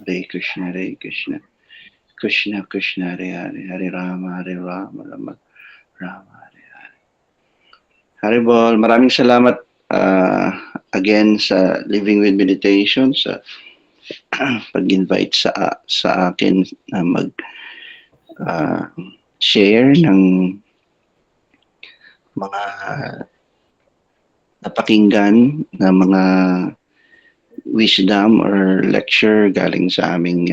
Hare Krishna, Hare Krishna. Krishna Krishna, Hare Hare, Hare Rama, Hare Rama, Rama Rama, Hare Hare. Haribol, maraming salamat again sa Living with Meditation, sa pag-invite sa akin na mag share ng mga napakinggan na mga wisdom or lecture galing sa aming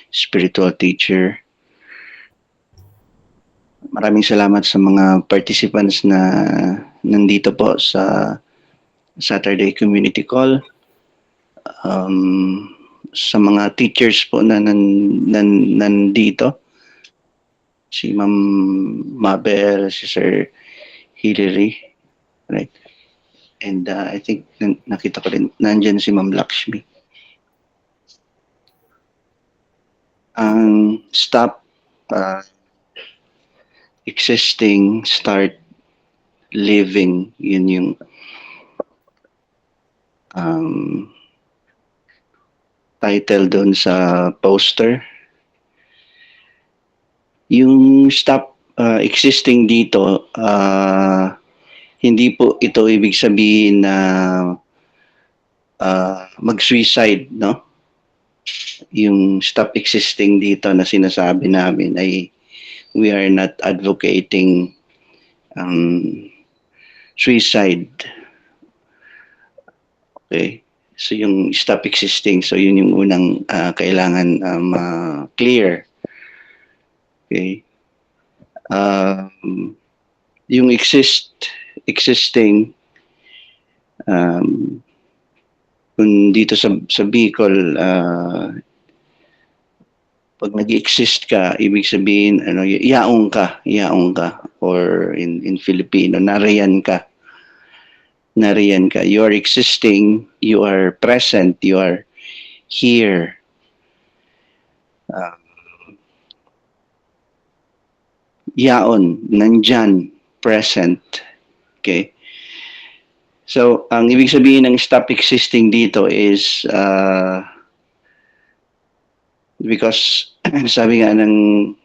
spiritual teacher. Maraming salamat sa mga participants na nandito po sa Saturday Community Call. Sa mga teachers po na nandito, si Ma'am Mabel, si Sir Hilary, right? And I think nakita ko rin, nandyan si Ma'am Lakshmi. Ang stop existing, start living, yun yung title doon sa poster. Yung stop existing dito, hindi po ito ibig sabihin na mag-suicide, no? Yung stop existing dito na sinasabi namin ay we are not advocating suicide. Okay? So yung stop existing, so yun yung unang kailangan clear. Okay? Yung existing, kung dito sa Bicol, pag nag-exist ka, ibig sabihin, yaong ka, or in Filipino, nariyan ka. You are existing, you are present, you are here. Yaon, nandyan, present. Okay? So, ang ibig sabihin ng stop existing dito is because sabi nga ng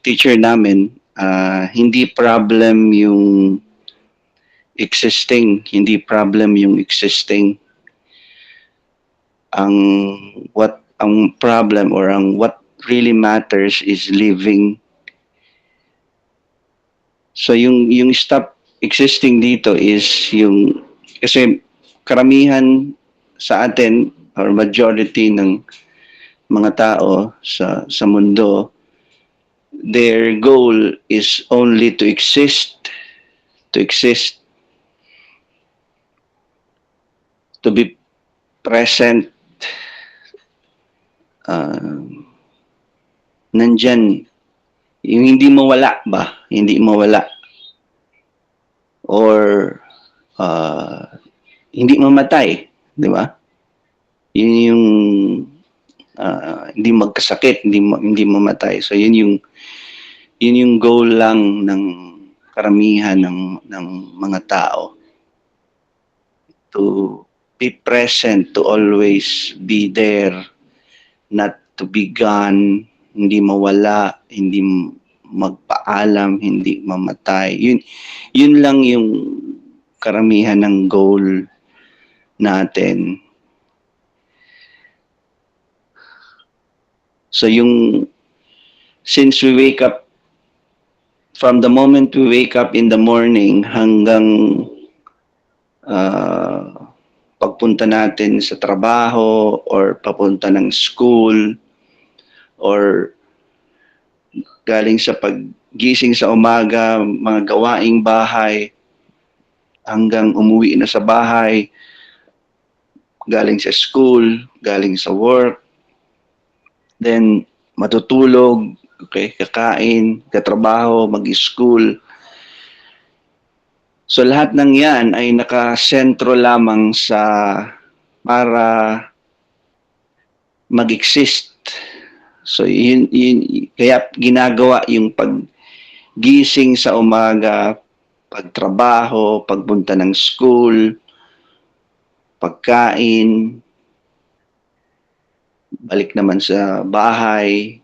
teacher namin, hindi problem yung existing, hindi problem yung existing. Ang problem or what really matters is living. So yung stop existing dito is yung, kasi karamihan sa atin or majority ng mga tao sa mundo, their goal is only to exist, to be present, nandyan, yung hindi mawala ba? Hindi mawala. Or hindi mamatay, di ba? Yun yung hindi magkasakit, hindi mamatay. So yun yung goal lang ng karamihan ng mga tao. To be present, to always be there, not to be gone, hindi mawala, hindi magpaalam, hindi mamatay. Yun lang yung karamihan ng goal natin. So since we wake up, from the moment we wake up in the morning hanggang pagpunta natin sa trabaho or papunta ng school or galing sa paggising sa umaga, mga gawaing bahay, hanggang umuwi na sa bahay, galing sa school, galing sa work, then matutulog, okay, kakain, katrabaho, mag-school. So lahat ng yan ay nakasentro lamang para mag-exist. So yun, kaya ginagawa yung paggising sa umaga, pagtrabaho, pagpunta ng school, pagkain, balik naman sa bahay,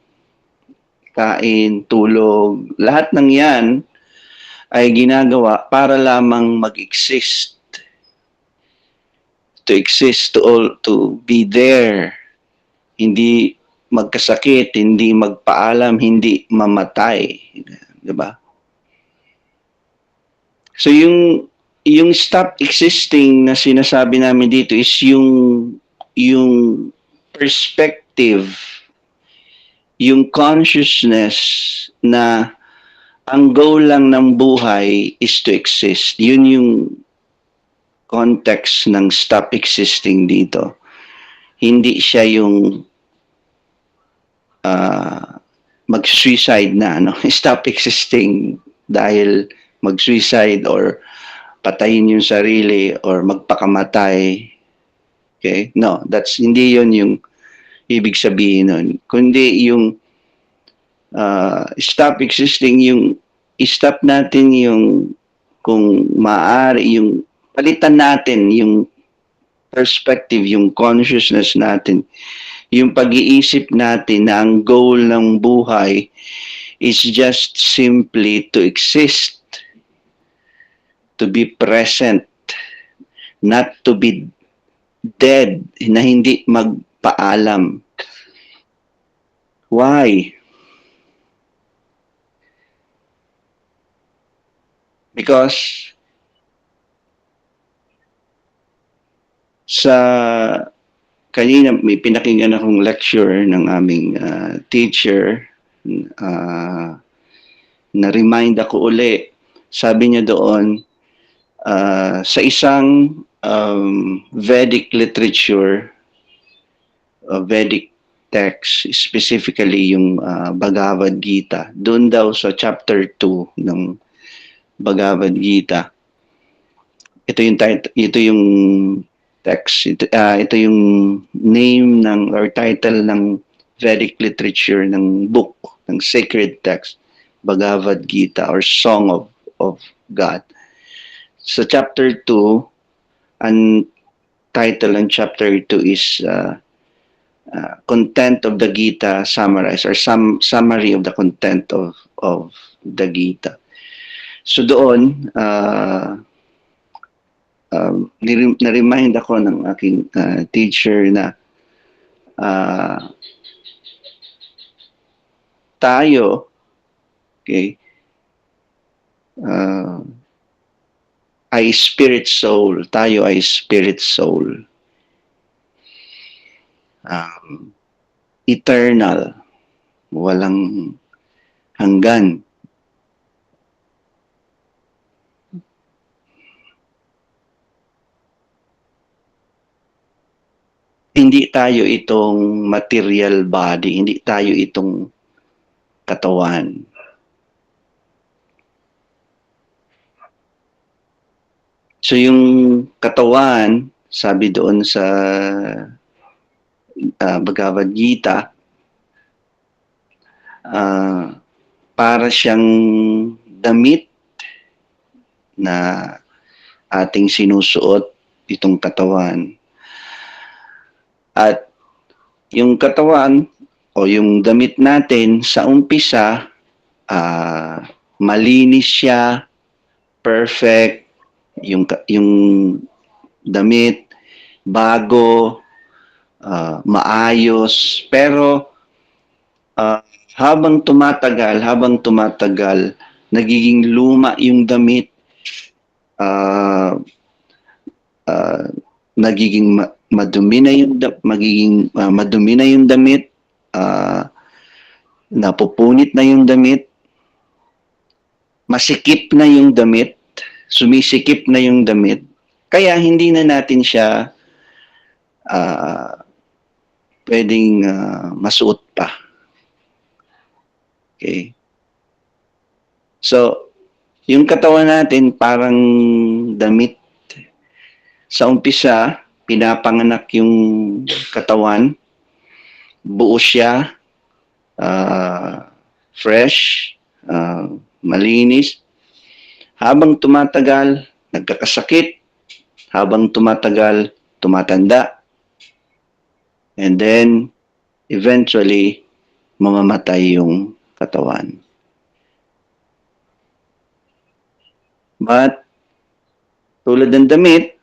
kain, tulog, lahat ng yan ay ginagawa para lamang mag-exist. To exist, to be there. Hindi magkasakit, hindi magpaalam, hindi mamatay. Diba? So yung stop existing na sinasabi namin dito is yung perspective, yung consciousness na ang goal lang ng buhay is to exist. Yun yung context ng stop existing dito. Hindi siya yung mag-suicide na, no? Stop existing dahil mag-suicide or patayin yung sarili or magpakamatay. Okay? No, hindi yun yung ibig sabihin nun. Kundi yung stop existing, yung stop natin yung kung maaari, yung palitan natin yung perspective, yung consciousness natin, yung pag-iisip natin na ang goal ng buhay is just simply to exist, to be present, not to be dead, na hindi magpaalam. Why? Because sa kanina may pinakinggan akong lecture ng aming teacher, na-remind ako uli. Sabi niya doon, sa isang Vedic literature, Vedic text, specifically yung Bhagavad Gita, doon daw sa chapter 2 ng Bhagavad Gita, ito yung text, ito yung name ng or title ng Vedic literature ng book, ng sacred text, Bhagavad Gita or Song of God. Sa chapter 2, ang title ng chapter 2 is Content of the Gita summarized, or summary of the content of the Gita. So doon, na-remind ako ng aking teacher na tayo, okay, ay spirit soul. Tayo ay spirit soul. Eternal. Walang hanggan. Hindi tayo itong material body, hindi tayo itong katawan. So yung katawan, sabi doon sa Bhagavad Gita, para siyang damit na ating sinusuot, itong katawan. At yung katawan o yung damit natin sa umpisa, malinis siya, perfect, yung damit, bago, maayos, pero habang tumatagal, nagiging luma yung damit, nagiging madumi na yung damit, napupunit na yung damit, masikip na yung damit, sumisikip na yung damit, kaya hindi na natin siya pwedeng masuot pa. Okay? So, yung katawan natin parang damit. Sa umpisa, pinapanganak yung katawan, buo siya, fresh, malinis. Habang tumatagal, nagkakasakit. Habang tumatagal, tumatanda. And then, eventually, mamamatay yung katawan. But, tulad ng damit,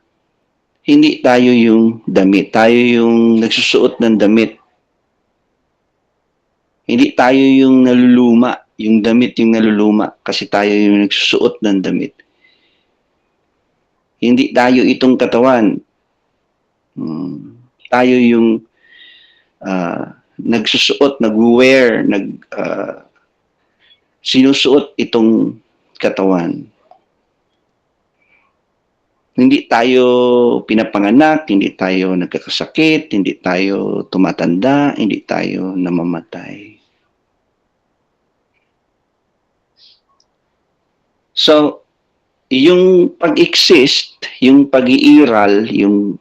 hindi tayo yung damit. Tayo yung nagsusuot ng damit. Hindi tayo yung naluluma. Yung damit yung naluluma kasi tayo yung nagsusuot ng damit. Hindi tayo itong katawan. Tayo yung nagsusuot, nag-wear, sinusuot itong katawan. Hindi tayo pinapanganak, hindi tayo nagkakasakit, hindi tayo tumatanda, hindi tayo namamatay. So, yung pag-exist, yung pag-iiral, yung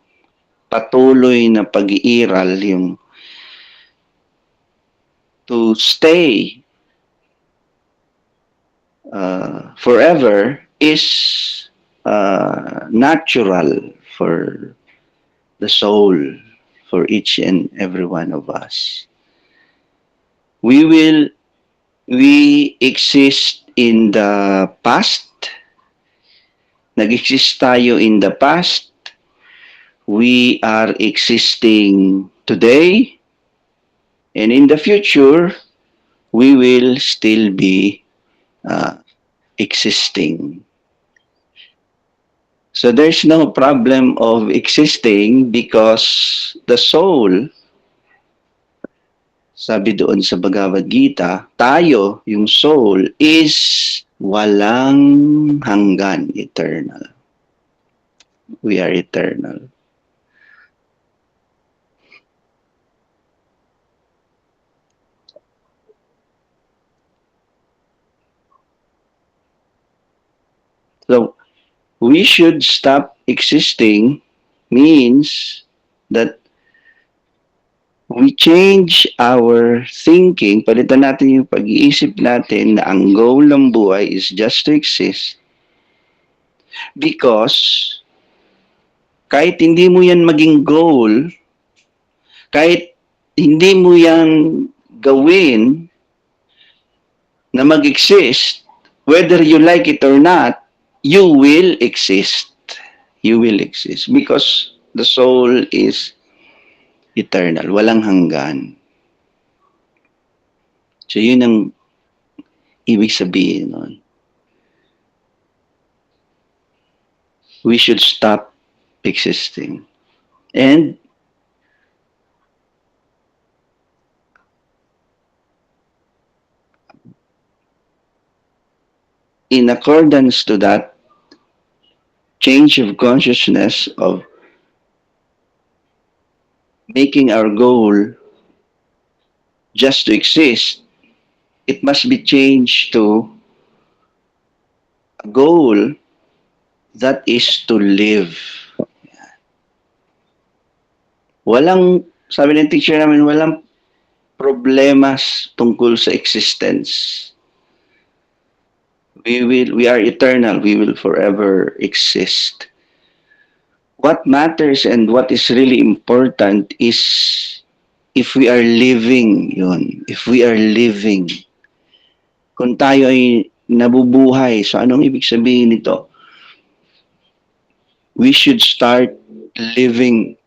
patuloy na pag-iiral, yung to stay forever is natural for the soul, for each and every one of us. We exist in the past. Nag-exist tayo in the past. We are existing today. And in the future, we will still be existing. So there's no problem of existing because the soul, sabi doon sa Bhagavad Gita, tayo, yung soul, is walang hanggan, eternal. We are eternal. So, we should stop existing means that we change our thinking, palitan natin yung pag-iisip natin na ang goal ng buhay is just to exist. Because kahit hindi mo yan maging goal, kahit hindi mo yan gawin na mag-exist, whether you like it or not, you will exist. You will exist because the soul is eternal, walang hanggan. So yun ang ibig sabihin nun. We should stop existing. And in accordance to that change of consciousness of making our goal just to exist, it must be changed to a goal that is to live. Walang, sabi ng teacher namin, walang problema tungkol sa existence. We are eternal. We will forever exist. What matters and what is really important is if we are living yun. If we are living. Kung tayo ay nabubuhay, so anong ibig sabihin nito? We should start living.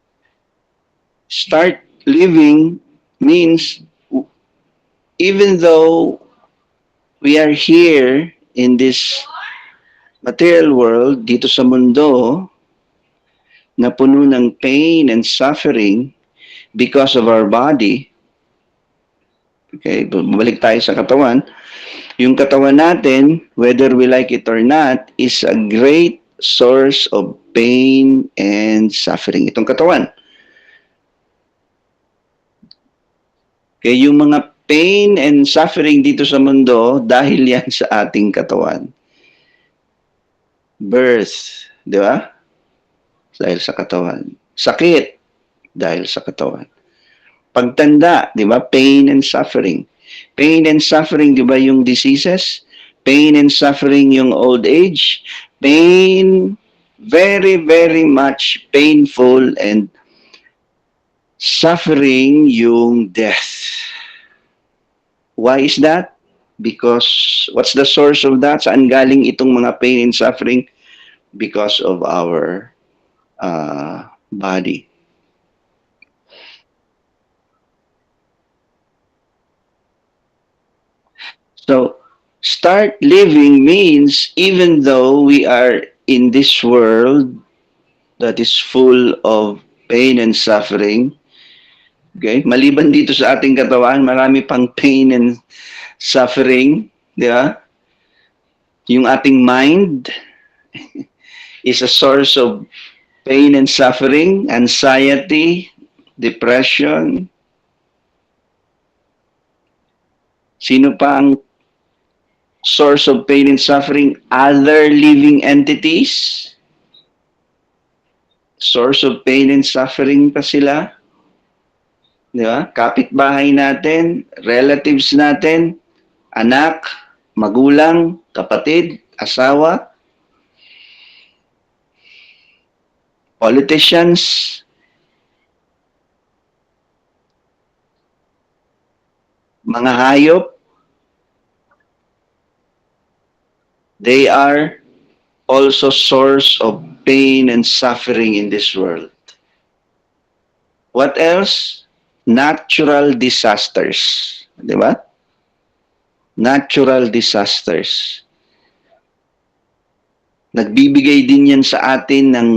Start living means even though we are here in this material world, dito sa mundo, na puno ng pain and suffering because of our body, okay, bumalik tayo sa katawan, yung katawan natin, whether we like it or not, is a great source of pain and suffering. Itong katawan. Okay, yung mga pain and suffering dito sa mundo, dahil yan sa ating katawan. Birth, di ba? Dahil sa katawan. Sakit, dahil sa katawan. Pagtanda, di ba? Pain and suffering. Pain and suffering, di ba yung diseases? Pain and suffering yung old age. Pain, very, very much painful and suffering yung death. Why is that? Because what's the source of that? Saan galing itong mga pain and suffering? Because of our body. So, start living means even though we are in this world that is full of pain and suffering, okay? Maliban dito sa ating katawan, marami pang pain and suffering, di ba? Yung ating mind is a source of pain and suffering, anxiety, depression. Sino pa ang source of pain and suffering? Other living entities. Source of pain and suffering pa sila. Di ba? Kapitbahay natin, relatives natin, anak, magulang, kapatid, asawa, politicians, mga hayop, they are also source of pain and suffering in this world. What else? Natural disasters. Di ba? Natural disasters. Nagbibigay din yan sa atin ng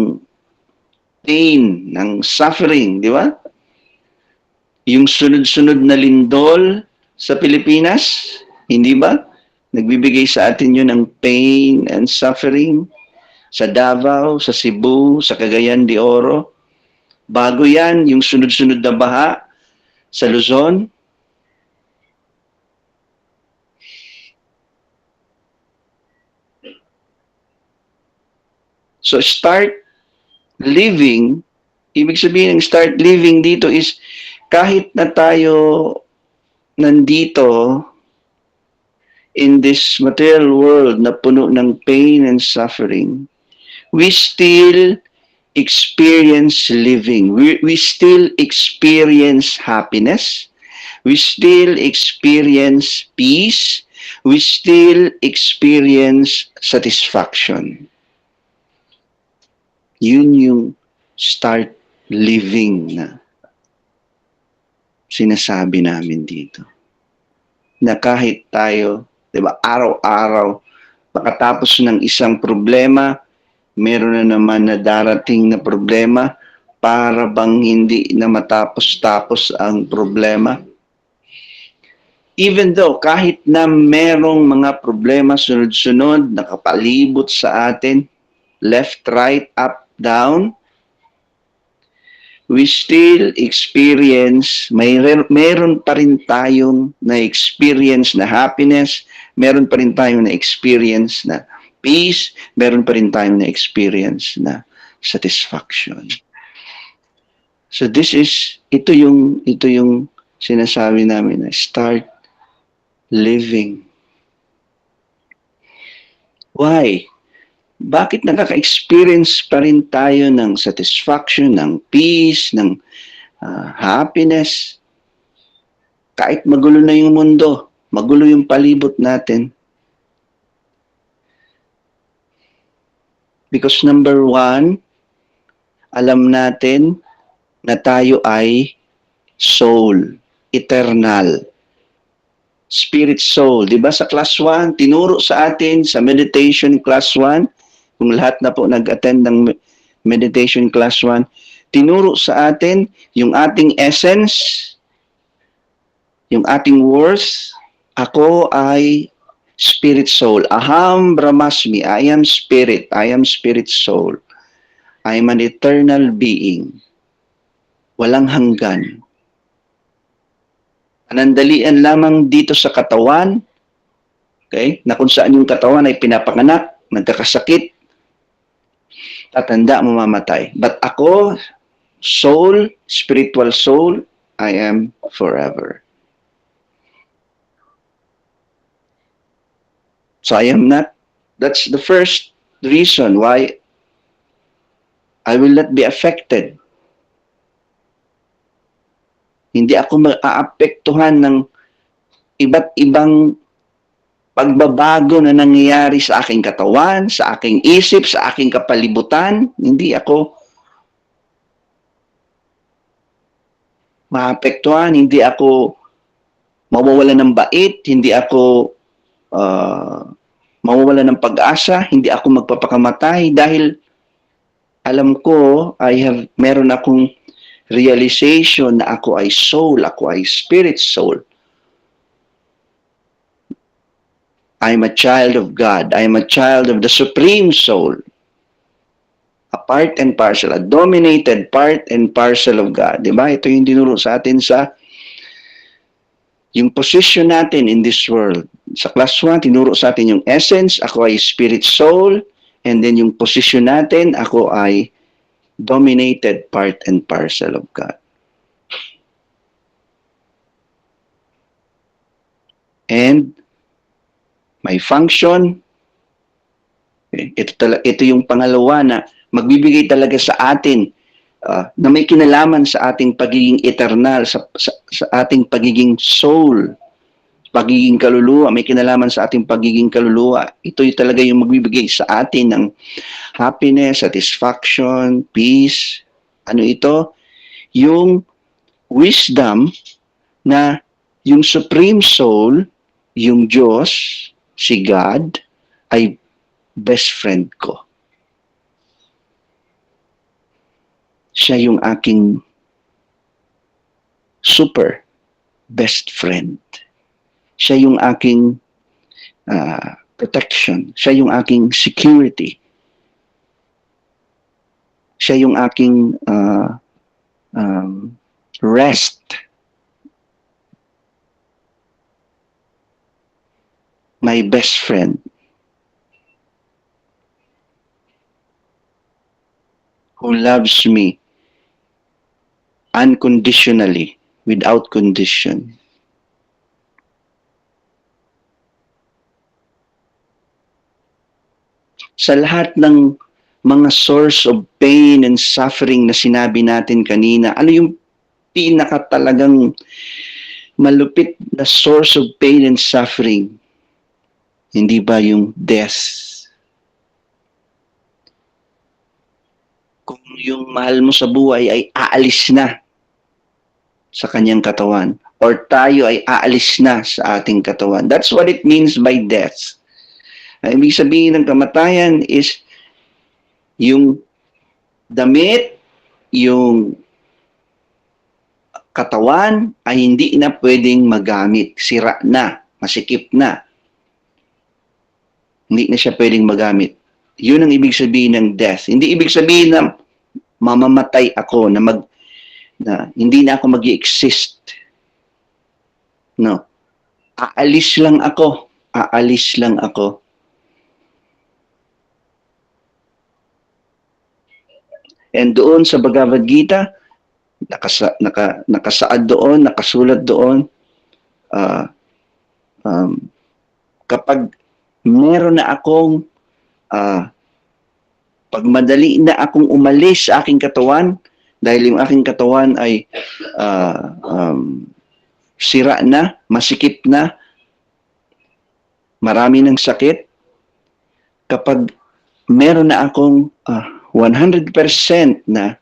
pain, ng suffering, di ba? Yung sunod-sunod na lindol sa Pilipinas, hindi ba? Nagbibigay sa atin yun ng pain and suffering sa Davao, sa Cebu, sa Cagayan de Oro. Bago yan, yung sunod-sunod na baha sa Luzon. So start living, ibig sabihin ng start living dito is kahit na tayo nandito in this material world na puno ng pain and suffering, we still experience living. We still experience happiness. We still experience peace. We still experience satisfaction. Yun yung start living na sinasabi namin dito. Na kahit tayo, di ba, araw-araw, pagkatapos ng isang problema, meron na naman na darating na problema para bang hindi na matapos-tapos ang problema. Even though kahit na merong mga problema sunod-sunod, nakapalibot sa atin, left, right, up, down, we still experience, meron pa rin tayong na-experience na happiness, meron pa rin tayong na-experience na peace, meron pa rin tayong na-experience na satisfaction. So ito yung sinasabi namin na start living. Why? Bakit nakaka-experience pa rin tayo ng satisfaction, ng peace, ng happiness? Kahit magulo na yung mundo, magulo yung palibot natin. Because number one, alam natin na tayo ay soul, eternal, spirit soul. Diba sa class 1, tinuro sa atin sa meditation class 1, kung lahat na po nag-attend ng meditation class 1, tinuro sa atin yung ating essence, yung ating worth. Ako ay spirit soul. Aham Brahmasmi. I am spirit. I am spirit soul. I am an eternal being. Walang hanggan. Panandalian lamang dito sa katawan, okay, na kung saan yung katawan ay pinapanganak, nagkakasakit, tatanda, mamamatay. But ako, soul, spiritual soul, I am forever. So I am not, that's the first reason why I will not be affected Hindi ako maaapektuhan ng iba't ibang pagbabago na nangyayari sa aking katawan, sa aking isip, sa aking kapalibutan. Hindi ako maapektuhan, hindi ako mawawala ng bait, hindi ako mawawala ng pag-asa, hindi ako magpapakamatay dahil alam ko, meron akong realization na ako ay soul, ako ay spirit soul. I'm a child of God. I'm a child of the Supreme Soul. A part and parcel, a dominated part and parcel of God. Diba? Ito yung dinuro sa atin sa yung position natin in this world. Sa class 1, tinuro sa atin yung essence, ako ay spirit soul, and then yung position natin, ako ay dominated part and parcel of God. And my function, ito yung pangalawa na magbibigay talaga sa atin na may kinalaman sa ating pagiging eternal, sa ating pagiging soul, pagiging kaluluwa, may kinalaman sa ating pagiging kaluluwa. Ito yung talaga yung magbibigay sa atin ng happiness, satisfaction, peace. Ano ito? Yung wisdom na yung Supreme Soul, yung Diyos, si God, ay best friend ko. Siya yung aking super best friend. Siya yung aking protection. Siya yung aking security. Siya yung aking rest. My best friend. Who loves me unconditionally, without condition. Sa lahat ng mga source of pain and suffering na sinabi natin kanina, ano yung pinaka talagang malupit na source of pain and suffering? Hindi ba yung death? Kung yung mahal mo sa buhay ay aalis na sa kanyang katawan, or tayo ay aalis na sa ating katawan. That's what it means by death. Ibig sabihin ng kamatayan is yung damit, yung katawan ay hindi na pwedeng magamit. Sira na, masikip na. Hindi na siya pwedeng magamit. Yun ang ibig sabihin ng death. Hindi ibig sabihin na mamamatay ako, na hindi na ako mag-i-exist. No. Aalis lang ako. Aalis lang ako. And doon sa Bhagavad Gita, nakasaad doon, nakasulat doon, kapag meron na akong pag madali na akong umalis sa aking katawan, dahil yung aking katawan ay sira na, masikip na, marami ng sakit, kapag meron na akong 100% na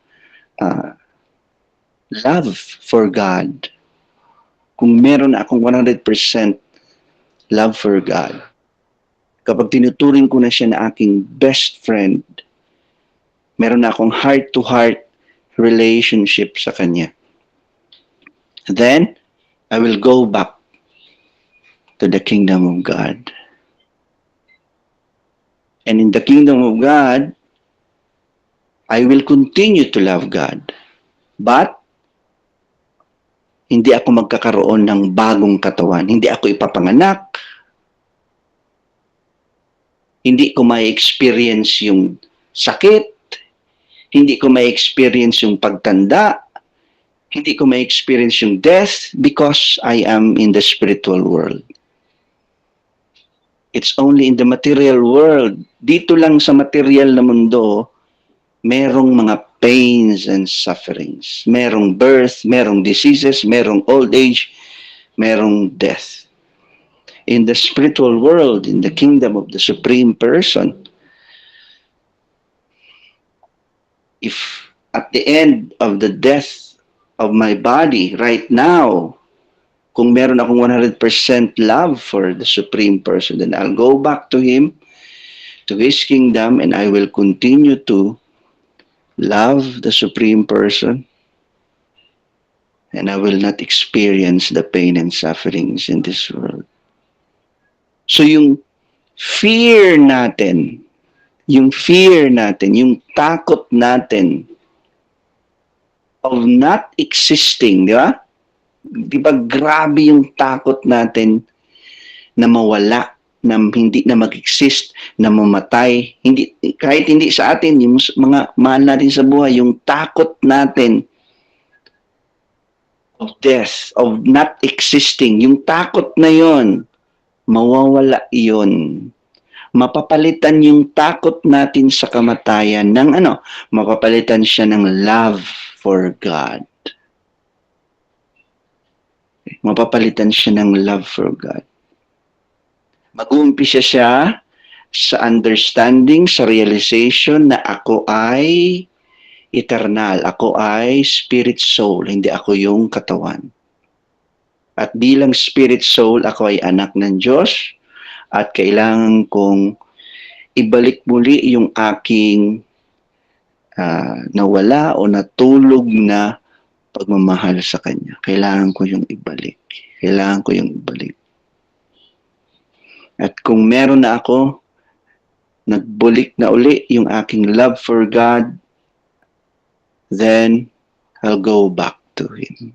love for God, kung meron na akong 100% love for God, kapag tinuturing ko na siya na aking best friend, meron na akong heart-to-heart relationship sa Kanya. Then, I will go back to the kingdom of God. And in the kingdom of God, I will continue to love God. But, hindi ako magkakaroon ng bagong katawan. Hindi ako ipapanganak. Hindi ko ma-experience yung sakit. Hindi ko ma-experience yung pagtanda. Hindi ko ma-experience yung death because I am in the spiritual world. It's only in the material world. Dito lang sa material na mundo, merong mga pains and sufferings. Merong birth, merong diseases, merong old age, merong death. In the spiritual world, in the kingdom of the Supreme Person, if at the end of the death of my body right now, kung meron akong 100% love for the Supreme Person, then I'll go back to Him, to His kingdom, and I will continue to love the Supreme Person, and I will not experience the pain and sufferings in this world. So yung fear natin, yung takot natin of not existing, di ba? Di ba grabe yung takot natin na mawala, na hindi na mag-exist, na mamatay. Hindi, kahit hindi sa atin, yung mga mahal natin sa buhay, yung takot natin of death, of not existing, yung takot na yon, mawawala yon. Mapapalitan yung takot natin sa kamatayan ng mapapalitan siya ng love for God. Mapapalitan siya ng love for God. Mag-uumpisa siya sa understanding, sa realization na ako ay eternal. Ako ay spirit soul, hindi ako yung katawan. At bilang spirit soul, ako ay anak ng Diyos at kailangan kong ibalik muli yung aking nawala o natulog na pagmamahal sa Kanya. Kailangan ko yung ibalik. Kailangan ko yung ibalik. At kung meron na ako, nagbulik na uli yung aking love for God, then I'll go back to Him.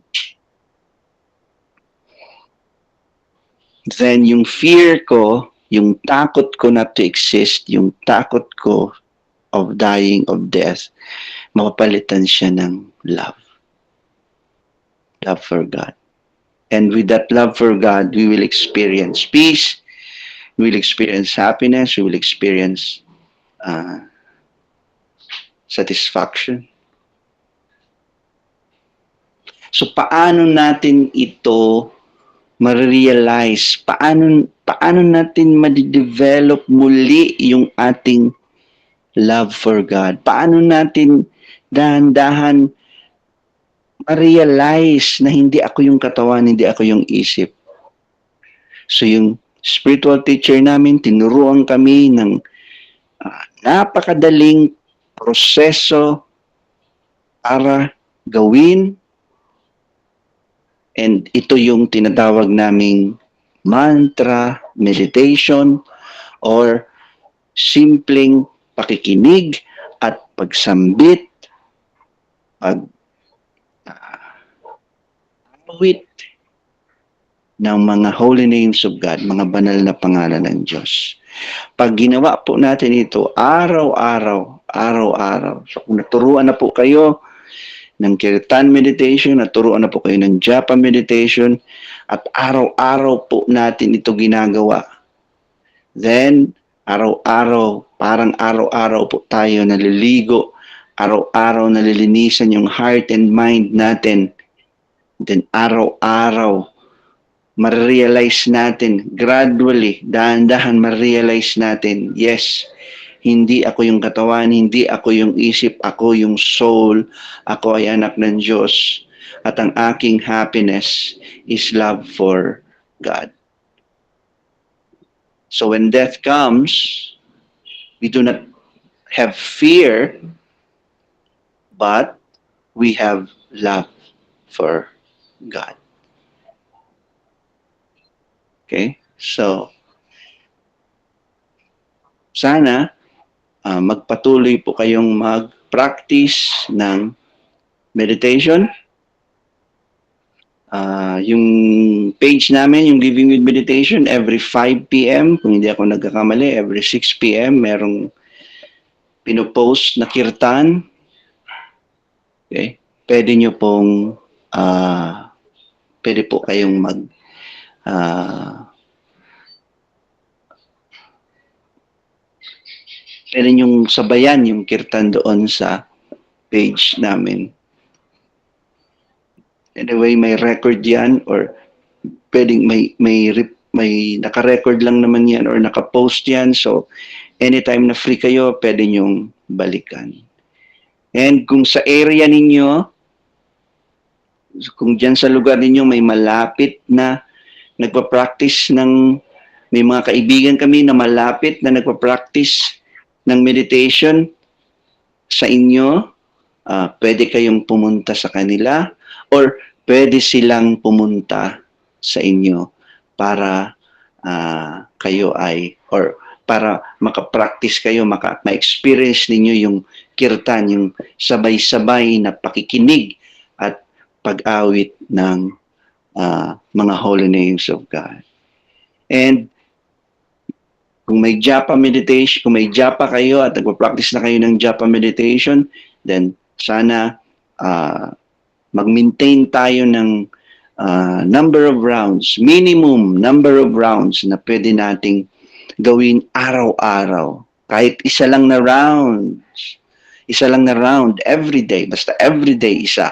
Then yung fear ko, yung takot ko not to exist, yung takot ko of dying, of death, mapapalitan siya ng love. Love for God. And with that love for God, we will experience peace, we will experience happiness, we will experience satisfaction. So paano natin ito ma-realize? Paano natin ma-develop muli yung ating love for God? Paano natin dahan-dahan ma-realize na hindi ako yung katawan, hindi ako yung isip? So yung spiritual teacher namin, tinuruan kami ng napakadaling proseso para gawin. And ito yung tinatawag naming mantra, meditation, or simpleng pakikinig at pagsambit, pag-awit ng mga holy names of God, mga banal na pangalan ng Diyos. Pag ginawa po natin ito araw-araw, so kung naturuan na po kayo ng Kirtan meditation, naturuan na po kayo ng Japa meditation, at araw-araw po natin ito ginagawa, then parang araw-araw po tayo naliligo, araw-araw nalilinisan yung heart and mind natin, then araw-araw ma-realize natin, gradually, dahan-dahan ma-realize natin, yes, hindi ako yung katawan, hindi ako yung isip, ako yung soul, ako ay anak ng Diyos, at ang aking happiness is love for God. So when death comes, we do not have fear, but we have love for God. Okay? So, sana magpatuloy po kayong mag-practice ng meditation. Yung page namin, yung Living with Meditation, every 5 p.m., kung hindi ako nagkakamali, every 6 p.m., merong pinopost na kirtan. Okay? Pwede nyo pong, pwede po kayong pwede nyong sabayan yung kirtan doon sa page namin. Anyway, may record yan or pwedeng may naka-record lang naman yan or naka-post yan. So, anytime na free kayo, pwede nyong balikan. And kung sa area ninyo, kung dyan sa lugar ninyo may malapit na nagpa-practice ng, may mga kaibigan kami na malapit na nagpa-practice ng meditation sa inyo, pwede kayong pumunta sa kanila or pwede silang pumunta sa inyo para kayo ay, or para makapractice kayo, ma-experience ninyo yung kirtan, yung sabay-sabay na pakikinig at pag-awit ng mga holy names of God. And kung may japa meditation, kung may japa kayo at nagpa-practice na kayo ng japa meditation, then sana mag-maintain tayo ng number of rounds, minimum number of rounds na pwede nating gawin araw-araw. Kahit isa lang na round, every day, basta every day isa,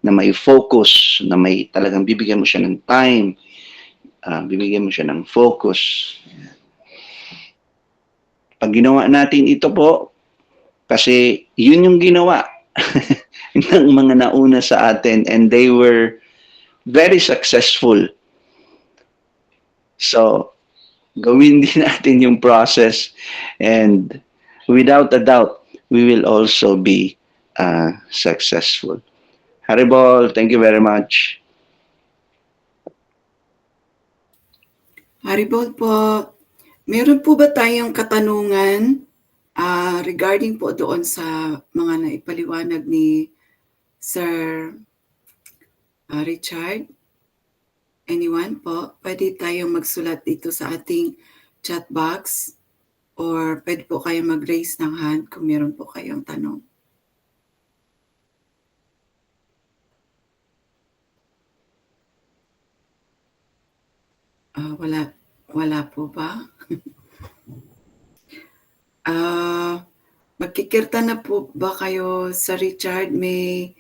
na may focus, na may talagang bibigyan mo siya ng time, bibigyan mo siya ng focus. Pag ginawa natin ito po, kasi yun yung ginawa ng mga nauna sa atin and they were very successful. So, gawin din natin yung process and without a doubt, we will also be successful. Haribol, thank you very much. Haribol po, meron po ba tayong katanungan regarding po doon sa mga naipaliwanag ni Sir Richard? Anyone po? Pwede tayong magsulat dito sa ating chat box or pwede po kayong mag-raise ng hand kung meron po kayong tanong. Wala po ba? Magkikirta na po ba kayo sa Richard? May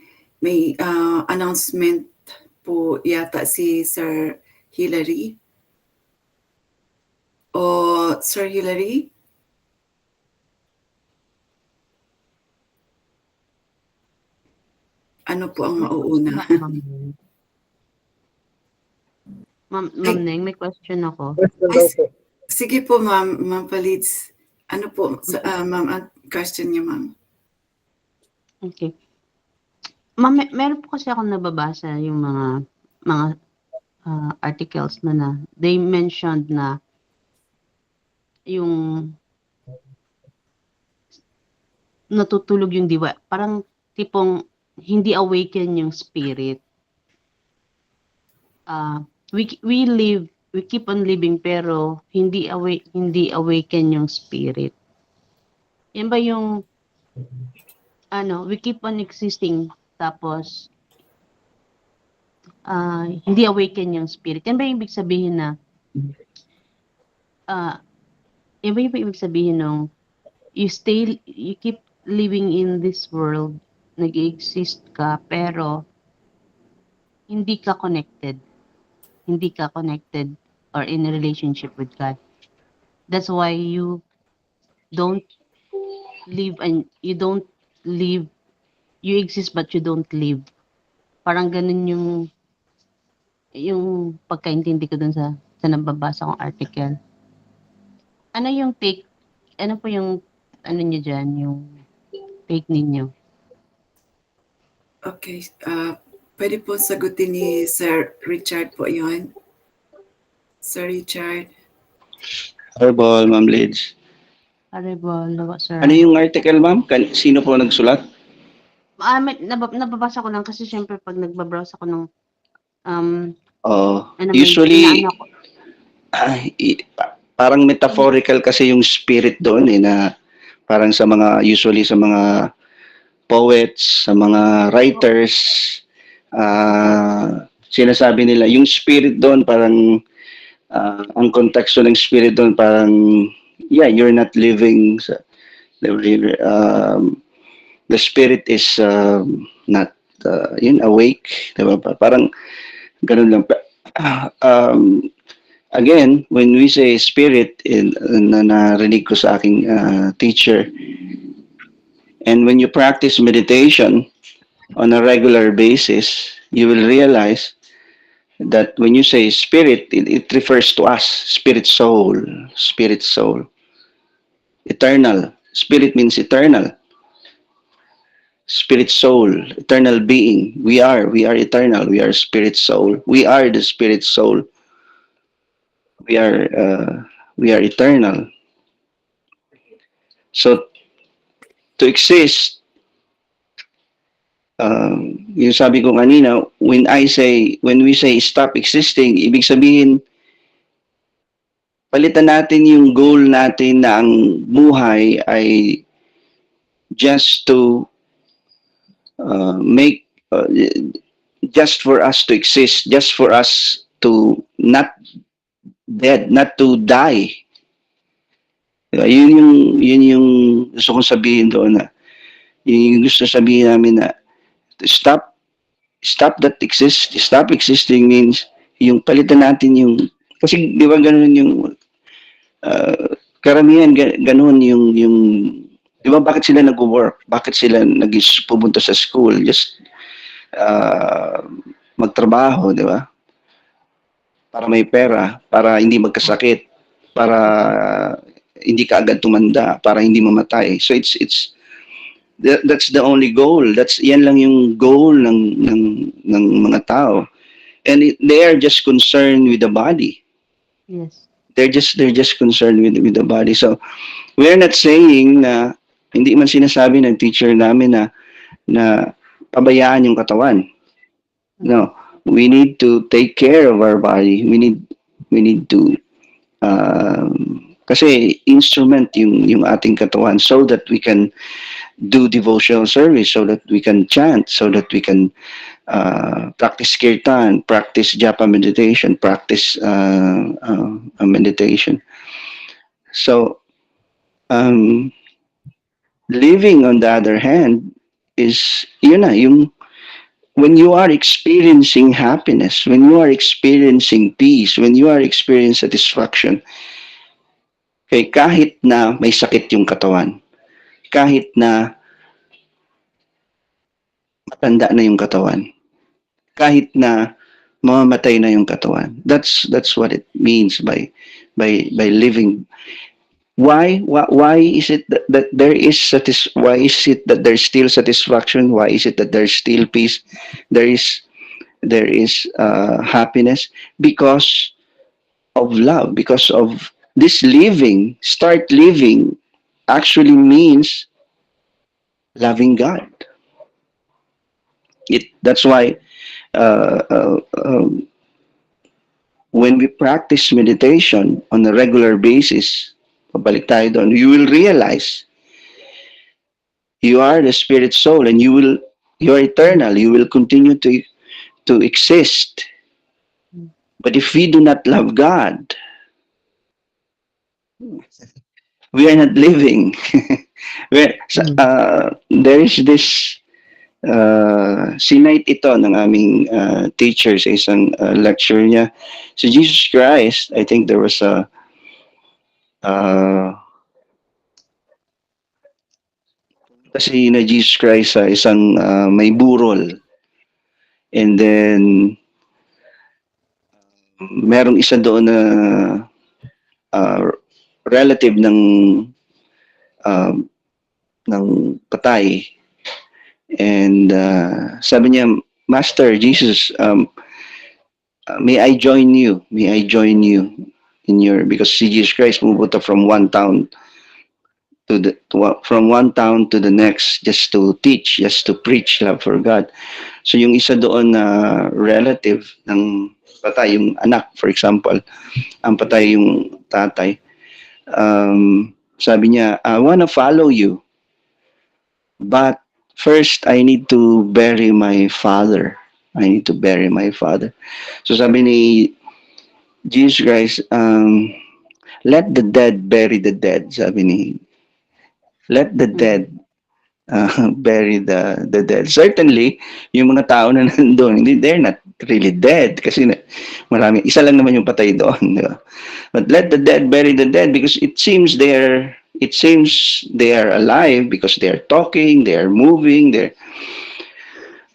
announcement po yata si Sir Hilary? O Sir Hilary? Ano po ang mauuna? Ma'am Neng, may question ako. Sige po, Ma'am Palids. Ano po, ma'am, ang question niyo, ma'am? Okay. Ma'am, meron po kasi ako nababasa yung mga articles na they mentioned na yung natutulog yung diwa. Parang tipong hindi awaken yung spirit. We keep on living pero hindi awaken yung spirit. Yan ba yung we keep on existing tapos hindi awaken yung spirit. Yan ba yung ibig sabihin na yan ba yung ibig sabihin nung you keep living in this world, nag-exist ka pero hindi ka connected or in a relationship with God. That's why you don't live and you exist but you don't live. Parang ganun yung pagkaintindi ko dun sa nababasa kong article. Ano yung take, ano po yung niyo dyan, yung take ninyo? Okay, pwede po sagutin ni Sir Richard po yun. Sir Richard. Haribol, Ma'am Lids. Haribol, sir. Ano yung article, ma'am? Sino po nagsulat? Nababasa ko lang kasi syempre pag nagbabrowse ako ng usually parang metaphorical kasi yung spirit doon na parang usually sa mga poets, sa mga writers, sinasabi nila yung spirit doon parang ang konteksto ng spirit doon parang you're not living the spirit is not yun, awake, diba? Parang ganun lang. Again, when we say spirit, na narinig ko sa aking teacher, and when you practice meditation on a regular basis, you will realize that when you say spirit, it refers to us, spirit soul, eternal. Spirit means eternal. Spirit soul, eternal being. We are eternal. We are spirit soul. We are the spirit soul. We are, we are eternal. So to exist, yung sabi ko kanina, when we say stop existing, ibig sabihin, palitan natin yung goal natin na ang buhay ay just to make, just for us to exist, just for us to not dead, not to die. Yun yung gusto kong sabihin doon, na yung gusto sabihin namin na stop existing means yung palitan natin yung, kasi di ba ganun yung karamihan ganun yung di ba, bakit sila nag-work, bakit sila pupunta sa school, just magtrabaho, di ba, para may pera, para hindi magkasakit, para hindi ka agad tumanda, para hindi mamatay. So that's the only goal. Yan lang yung goal ng mga tao. And they are just concerned with the body. Yes. They're just concerned with the body. So we're not saying na, hindi man sinasabi ng teacher namin na pabayaan yung katawan. No, we need to take care of our body. We need to kasi instrument yung ating katawan, so that we can do devotional service, so that we can chant, so that we can practice kirtan, practice japa meditation, practice meditation. So living, on the other hand, is yung when you are experiencing happiness, when you are experiencing peace, when you are experiencing satisfaction, okay, kahit na may sakit yung katawan, kahit na matanda na yung katawan, kahit na mamamatay na yung katawan. That's what it means by living. Why is it that there is why is it that there's still satisfaction? Why is it that there's still peace? There is happiness? Because of love, because of this living. Start living actually means loving God. That's why when we practice meditation on a regular basis, pabalik tayo doon, you will realize you are the spirit soul, and you are eternal. You will continue to exist. But if we do not love God, we are not living. There is this sinite ito ng aming teacher sa isang lecture niya. So Jesus Christ, I think there was a kasi na Jesus Christ sa isang may burol, and then merong isa doon na relative ng patay. And sabi niya, Master Jesus, may I join you? May I join you in your, because si Jesus Christ pumunta from one town to the next, just to teach, just to preach love for God. So yung isa doon na relative ng patay, yung anak, for example, ang patay yung tatay, sabi niya, I wanna follow you, but first, I need to bury my father. I need to bury my father. So sabi ni Jesus Christ, let the dead bury the dead. Sabi ni, let the dead bury the dead. Certainly, yung mga tao na nandun, they're not really dead kasi marami, isa lang naman yung patay doon. Di ba? But let the dead bury the dead because it seems they are alive because they are talking, they are moving,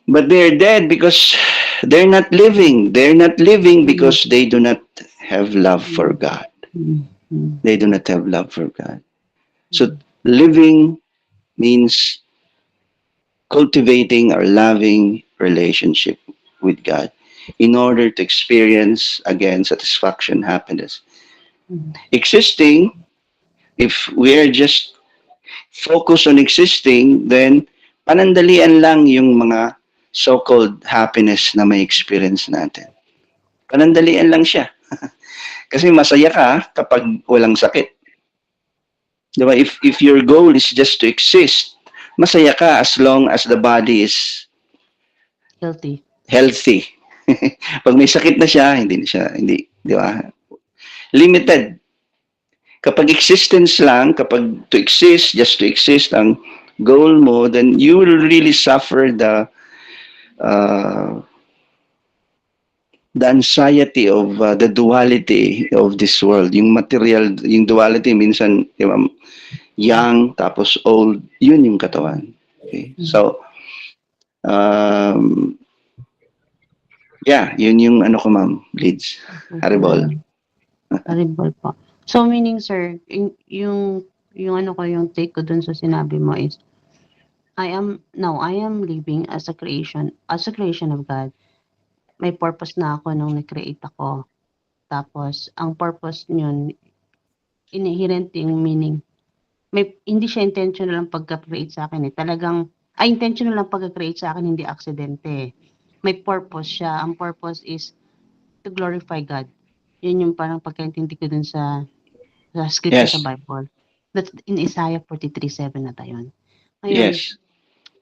but they're dead because they're not living. They're not living because they do not have love for God. They do not have love for God. So living means cultivating or loving relationship with God in order to experience again satisfaction, happiness. Existing, if we are just focused on existing, then panandalian lang yung mga so-called happiness na may experience natin. Panandalian lang siya. Kasi masaya ka kapag walang sakit. Diba? If your goal is just to exist, masaya ka as long as the body is Healthy. healthy. Pag may sakit na siya, hindi, di ba? Limited. Kapag existence lang, kapag to exist, just to exist ang goal mo, then you will really suffer the anxiety of the duality of this world. Yung material, yung duality, minsan, di ba, young, tapos old, yun yung katawan. Okay? So, yeah, yun yung ano ko, ma'am, leads. Haribol. Haribol po. So, meaning, sir, yung ano ko, yung take ko dun sa sinabi mo is, I am living as a creation of God. May purpose na ako nung na-create ako. Tapos, ang purpose niyon, inherent yung meaning. Hindi siya intentional ang pagka-create sa akin eh. Talagang, intentional ang pagka-create sa akin, hindi aksidente. May purpose siya. Ang purpose is to glorify God. Yun yung parang pagkaintindi ko dun sa scripture Yes. sa Bible. That's in Isaiah 43:7 na tayo. Ngayon, Yes.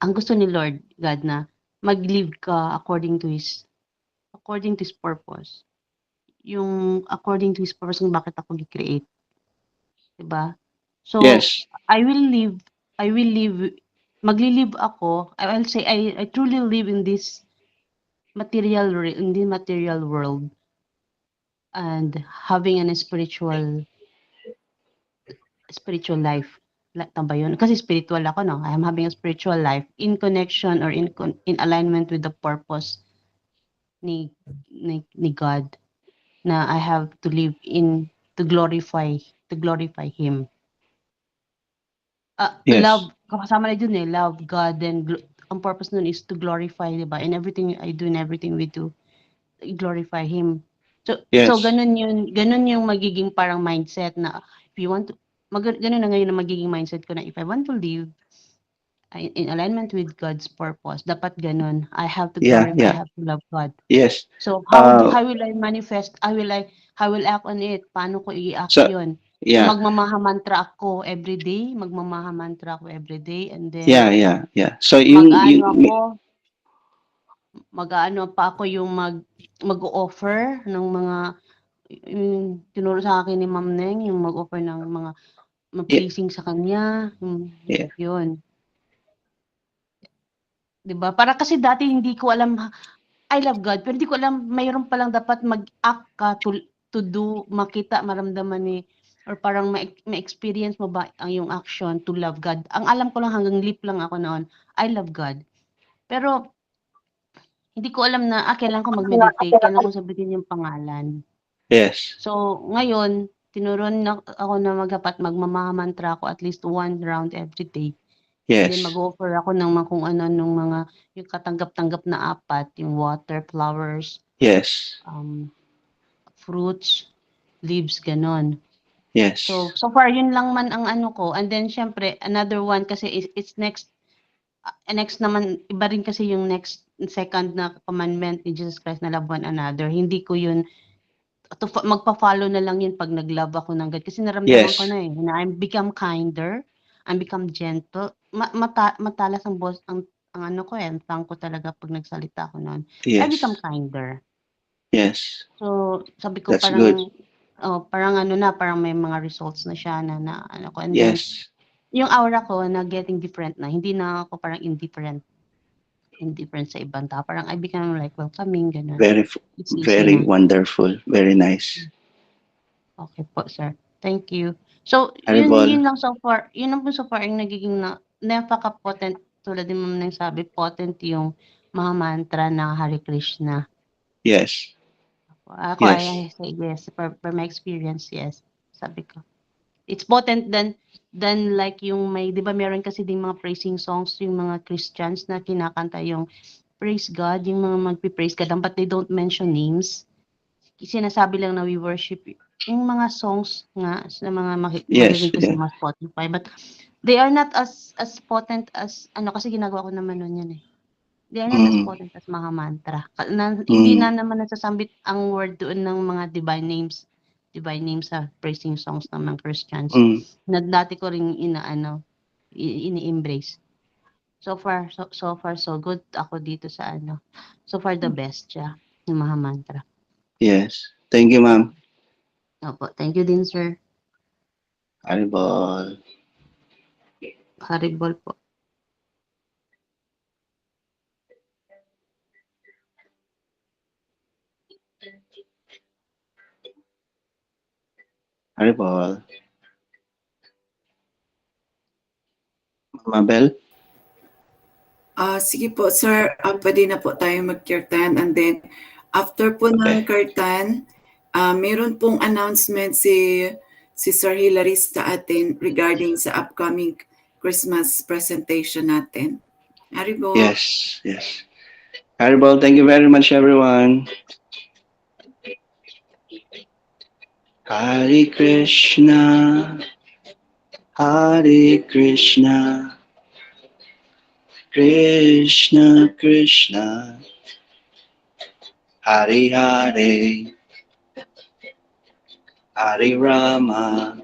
ang gusto ni Lord God na mag-live ka according to His purpose. Yung according to His purpose kung bakit ako gi-create. Diba? So, Yes. I will live, magli-live ako, I will say, I truly live in this material world and having a spiritual life. Tama ba yun? Kasi spiritual ako, no? I am having a spiritual life in connection or in alignment with the purpose ni God na I have to live in to glorify Him. Yes. Love, kasama na dun eh, love God, then ang purpose nun is to glorify, diba? In everything I do and everything we do, glorify Him. So, Yes. so ganun yung magiging parang mindset na if you want to, ganun na ngayon na magiging mindset ko na if I want to live in alignment with God's purpose, dapat ganun. I have to glorify, I have to love God. Yes. So how will I manifest? How will act on it? Paano ko i-act yun? Yeah. Magmamahamantra ako every day, and then Yeah. So yung mag-aano pa ako yung mag-offer ng mga yung tinuro sa akin ni Ma'am Neng, yung mag-offer ng mga pleasing sa kanya, yun. 'Di ba? Para kasi dati hindi ko alam I love God, pero hindi ko alam mayroon pa lang dapat mag-act ka to do, makita, maramdaman ni or parang ma-experience mo ba ang yung action to love God. Ang alam ko lang hanggang lip lang ako noon, I love God. Pero hindi ko alam na kailan ko mag-meditate, kailan ko sabihin yung pangalan. Yes. So, ngayon, tinuruan na ako na magmamahamantra ako at least 1 round every day. Yes. And then mag-offer ako ng kung ano nung mga yung katanggap-tanggap na 4, yung water, flowers, Yes. fruits, leaves, ganon. Yes. So far yun lang man ang ano ko. And then syempre another one kasi it's next naman, iba rin kasi yung second na commandment ni Jesus Christ na love one another. Hindi ko yun magpa-follow na lang yun pag nag-love ako ng God kasi naramdaman ko na na I become kinder, I become gentle, matalas ang boss ang ano ko ang tang ko talaga pag nagsalita ako noon. Yes. I become kinder. Yes. So sabi ko That's parang good. parang ano na, parang may mga results na siya na ano ko. And Yes. yung aura ko na getting different na, hindi na ako parang indifferent sa ibang tao. Parang I become like welcoming, gano'n. Very, It's easy very na. wonderful. Very nice. Okay po, sir. Thank you. So, Haribol. yun lang so far. Yun lang po so far yung nagiging napaka-potent, tulad din mo nang sabi, potent yung mga mantra ng Hare Krishna. Yes. Ako, Yes. I say yes. For my experience, yes. Sabi ko. It's potent than like yung may, di ba meron kasi ding mga praising songs, yung mga Christians na kinakanta yung praise God, yung mga magpi-praise God, but they don't mention names. Sinasabi lang na we worship yung mga songs nga sa mga Yes, maririnig ko sa yeah. mga Spotify, but they are not as potent as ano, kasi ginagawa ko naman nun yan eh. They are not as potent as mga mantra. Hindi na naman nasasambit ang word doon ng mga divine names sa praising songs ng mga Christians. Na dati ko ring ini-embrace. So far so good ako dito sa ano. So far the best siya, yung mga mantra. Yes. Thank you, ma'am. Opo, thank you din, sir. Haribol. Haribol po. Haribol. Mabel? Sige po, sir. Pwede na po tayo mag-kirtan. And then, after po ng kirtan, meron pong announcement si Sir Hilary sa atin regarding sa upcoming Christmas presentation natin. Haribol. Yes, yes. Haribol, thank you very much, everyone. Hare Krishna, Hare Krishna, Krishna Krishna, Hare Hare, Hare Rama,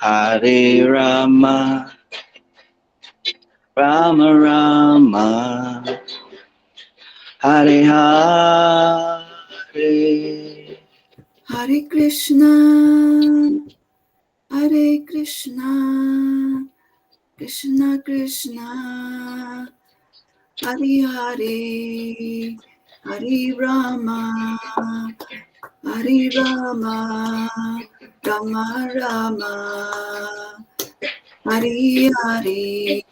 Hare Rama, Rama Rama, Hare Hare. Hare Krishna, Hare Krishna, Krishna Krishna, Hare Hare, Hare Rama, Hare Rama, Rama Rama, Hare Hare.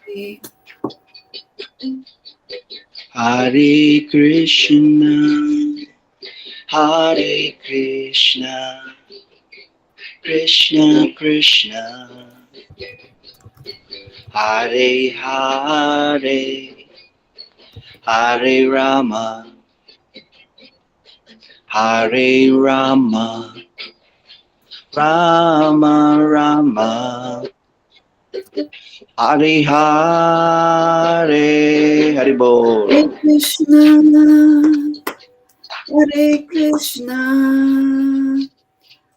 Hare Krishna, Hare Krishna, Krishna Krishna, Hare Hare, Hare Rama, Hare Rama, Rama Rama, Hare Hare, Haribol. Hare Krishna, Hare Krishna,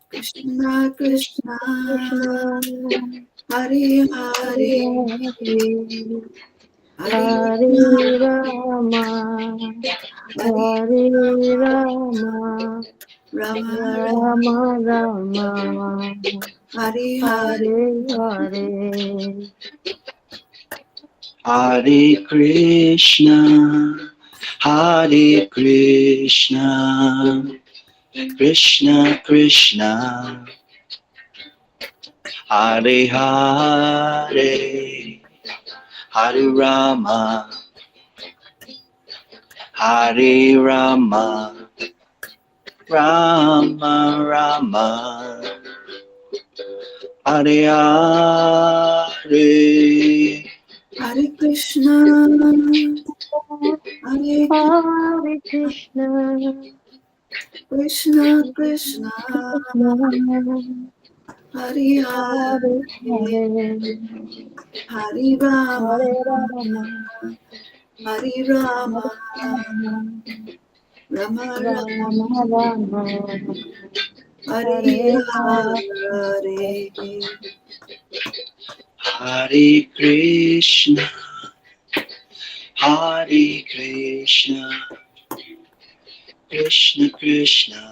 Krishna Krishna, Hare Hare, Hare Rama, Hare Rama, Rama Rama Rama, Hare Hare Hare. Hare. Hare Krishna, Hare Krishna, Krishna Krishna, Hare Hare, Hare Rama, Hare Rama, Rama Rama, Hare Hare. Hare Krishna, Hare Hare Krishna, Krishna Krishna, Hare Hare, Hare Rama, Hare Rama, Rama Rama, Hare Hare. Hare Krishna, Hare Krishna, Krishna Krishna,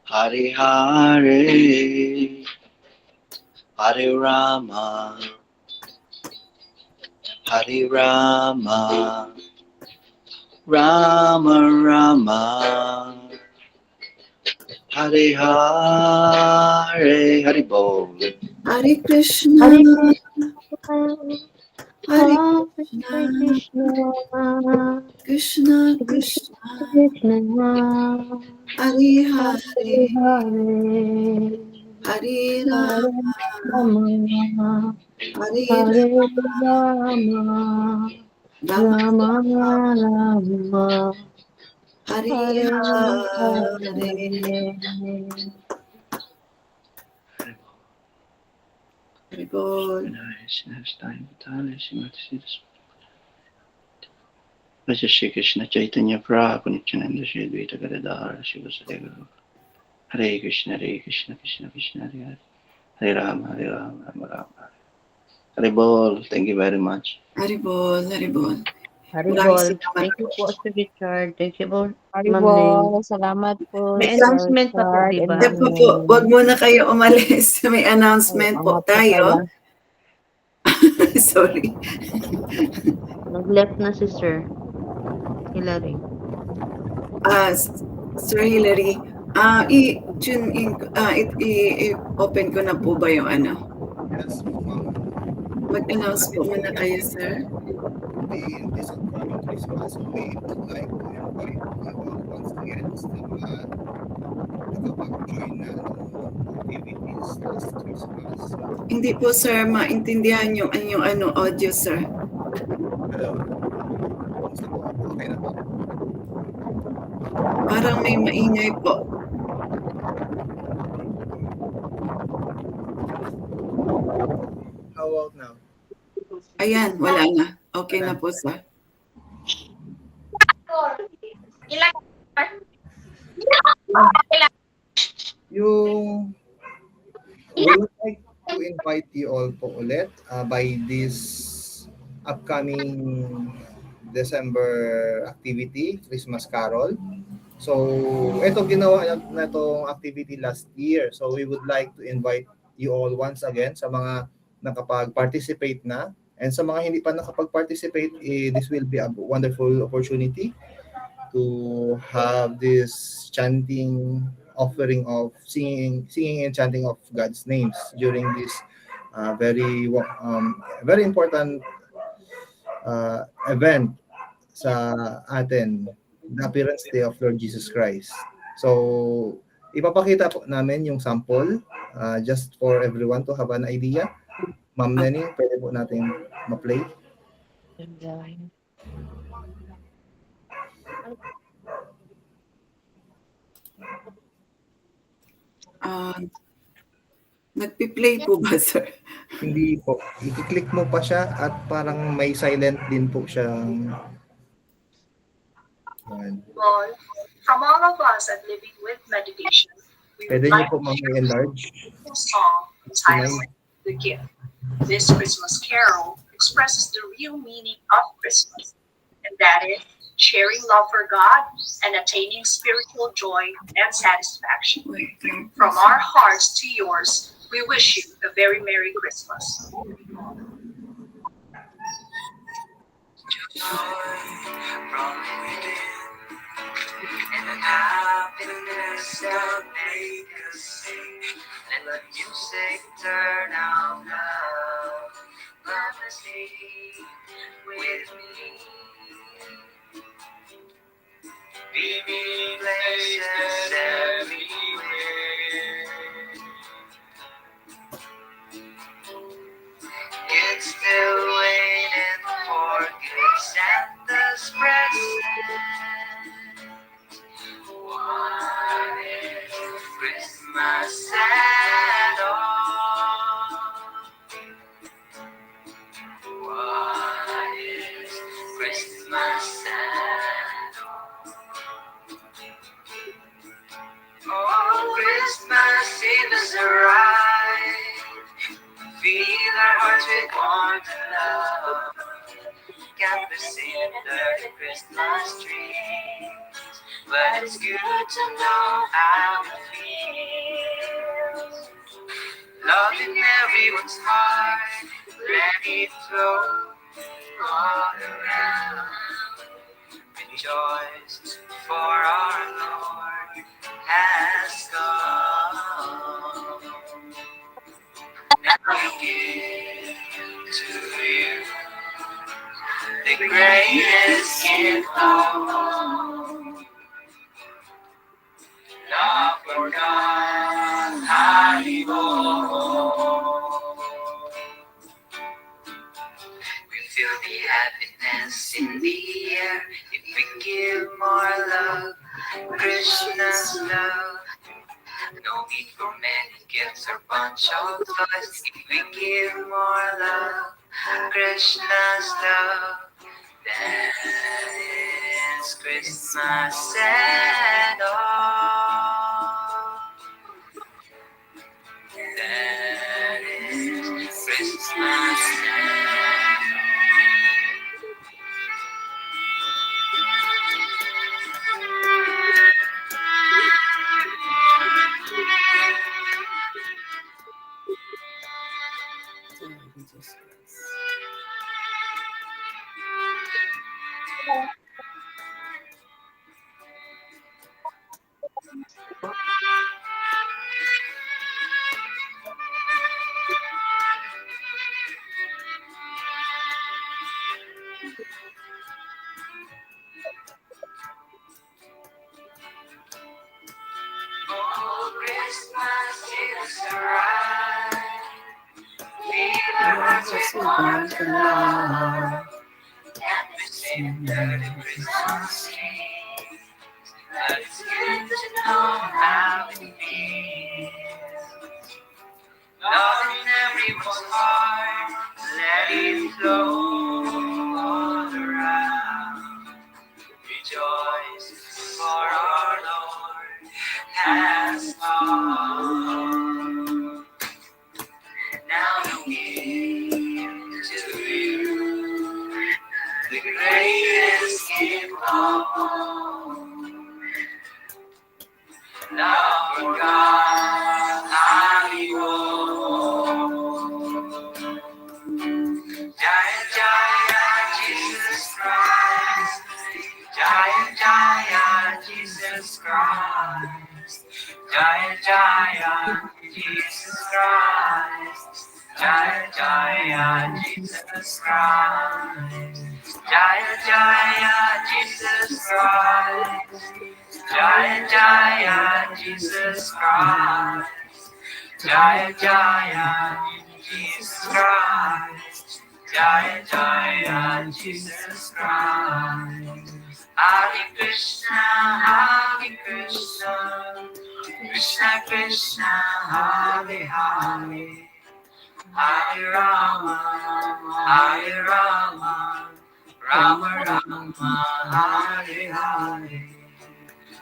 Hare Hare, Hare Rama, Hare Rama, Rama Rama, Hare Hare, Hare Bol. Hare Krishna, Hare Krishna, Hare Hare Krishna, Krishna, Krishna Krishna, Krishna, Hare Hare Hare, Hare, Hare Hare Rama, Rama, Hare Hare Rama, Rama, Rama Rama Rama, Rama, Hare Hare Hare. Hare. Hare Bol. Raja Shri Krishna Chaitanya Prabhu Nityananda Shri Advaita Gadadhara Shiva Sadeva Hare Krishna Krishna Krishna Hare Hare Hare Rama Rama Rama Hare Bol. Thank you very much. Hare Bol. Hare Bol. Maraming Haribol. salamat Thank you po. po, Sir Richard. Thank you po, Ma'am Lynn. Haribol, salamat po, May Sir announcement pa po, Richard di and ba? Ma'am Teka po, wag Lynn. muna kayo umalis. May Ay, announcement oo po nga po pala. tayo. Sorry. Nag-left na si Sir Hilary. Sir Hilary, i-tune in, i-open ko na po ba yung ano? Yes, ma'am. Mag-announce po muna kayo, sir. This upcoming Christmas, we would like to invite once again sa mga nakapag-join na activities last Christmas. Hindi po, sir, maintindihan yung ano, audio, sir. Hello. Okay na po. Parang may maingay po. How about now? Ayan, wala na. Okay na po, sir. Yung we would like to invite you all po ulit by this upcoming December activity, Christmas Carol. So, ito ginawa na itong activity last year. So, we would like to invite you all once again sa mga nakapag-participate na. And sa mga hindi pa nakapag-participate, this will be a wonderful opportunity to have this chanting, offering of singing and chanting of God's names during this very important event sa atin, the appearance day of Lord Jesus Christ. So, ipapakita po namin yung sample just for everyone to have an idea. Ma'am Nenny, pwede po natin ma-play. Nagpi-play po ba, sir? Hindi po. I-click mo pa siya at parang may silent din po siyang Lord, from all of us at Living with Meditation, we pwede would niyo like po to ma'am share i-enlarge. a song entitled The Gift. This Christmas carol expresses the real meaning of Christmas, and that is sharing love for God and attaining spiritual joy and satisfaction. Wait, From our hearts to yours, we wish you a very Merry Christmas. From within, and the happiness that make us sing. Let the music turn out loud. Let us sing with me. Be places everywhere. Kids still waiting for good Santa's present. What is Christmas at all? What is Christmas at all? Oh, Christmas Eve has arrived. Fill our hearts with warmth and love. Campus in the Christmas trees. But it's good to know how it feels. Love in everyone's heart, let it flow all around. Rejoice, for our Lord has come. Now we give to you the greatest gift of all. Love for God, Haribo. We feel the happiness in the air if we give more love, Krishna's love. No need for many gifts or bunch of toys if we give more love, Krishna's love. That is Christmas and all. That is Christmas and oh, Christmas is arrived. Feel the hearts with one love. And we sing Merry Christmas Eve. But it's good to know how it feels. Love in everyone's heart, let it flow all around. Rejoice, for our Lord has come. Now we give to you the greatest gift of all. Love for God, Haribo. Jaya Jaya Jesus Christ, Jaya Jaya Jesus Christ, Jaya Jaya Jesus Christ, Jaya Jaya Jesus Christ, Jaya Jaya Jesus Christ, Jaya Jaya Jesus Christ, Jaya Jaya Jesus Christ, Jaya Jaya Jesus Christ. Hare Krishna, Hare Krishna, Krishna Krishna, Hare Hare, Hare Rama, Hare Rama, Rama Rama, Hare Hare.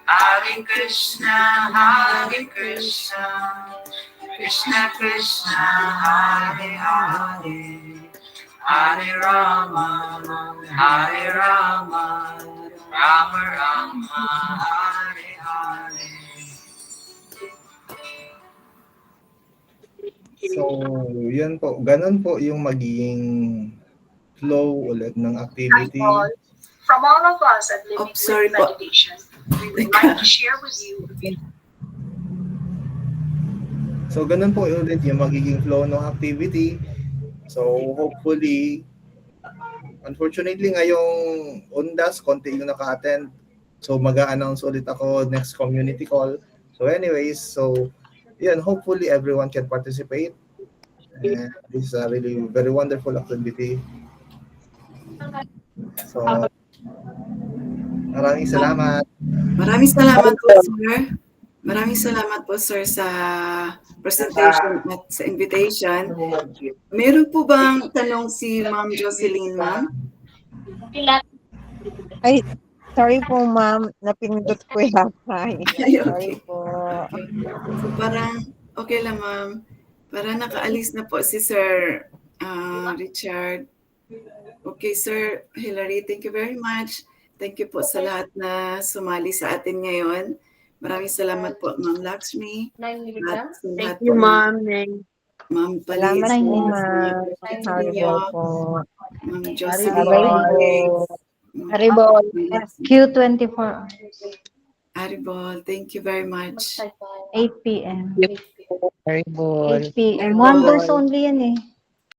Hare Krishna, Hare Krishna, Krishna Krishna, Hare Hare, Hare Rama, Hare Rama, Rama Rama, Hare Hare. So, yun po. Ganun po yung magiging flow ulit ng activity. From all of us at Living Oh, sorry with po. Meditation, we would like to share with you a bit. So, ganun po ulit yung magiging flow ng activity. So, hopefully, unfortunately, ngayong Undas, konti yung naka-attend. So, mag-a-announce ulit ako next community call. So, anyways, yun, hopefully everyone can participate. And this is a really very wonderful activity. So, maraming salamat. Maraming salamat po, sir. Maraming salamat po, sir, sa presentation at sa invitation. Meron po bang tanong si Ma'am Jocelyn, ma'am? Ay, sorry po ma'am, napindot ko yata. Ay, Sorry okay. po. So parang, okay lang, ma'am. Parang nakaalis na po si Sir Richard. Okay, Sir Hilary, thank you very much. Thank you po sa lahat na sumali sa atin ngayon. Maraming salamat po, Ma'am Lakshmi. At sa lahat Thank you, po ng ma'am. Neng. Ma'am Salamat Palisa, po, ma'am. Ma'am Haribol po. Ma'am Bye Jocelyn, po. Haribol. Q24. Aribol, thank you very much. 8 p.m. Haribol. 8 p.m. Wonders only yan eh.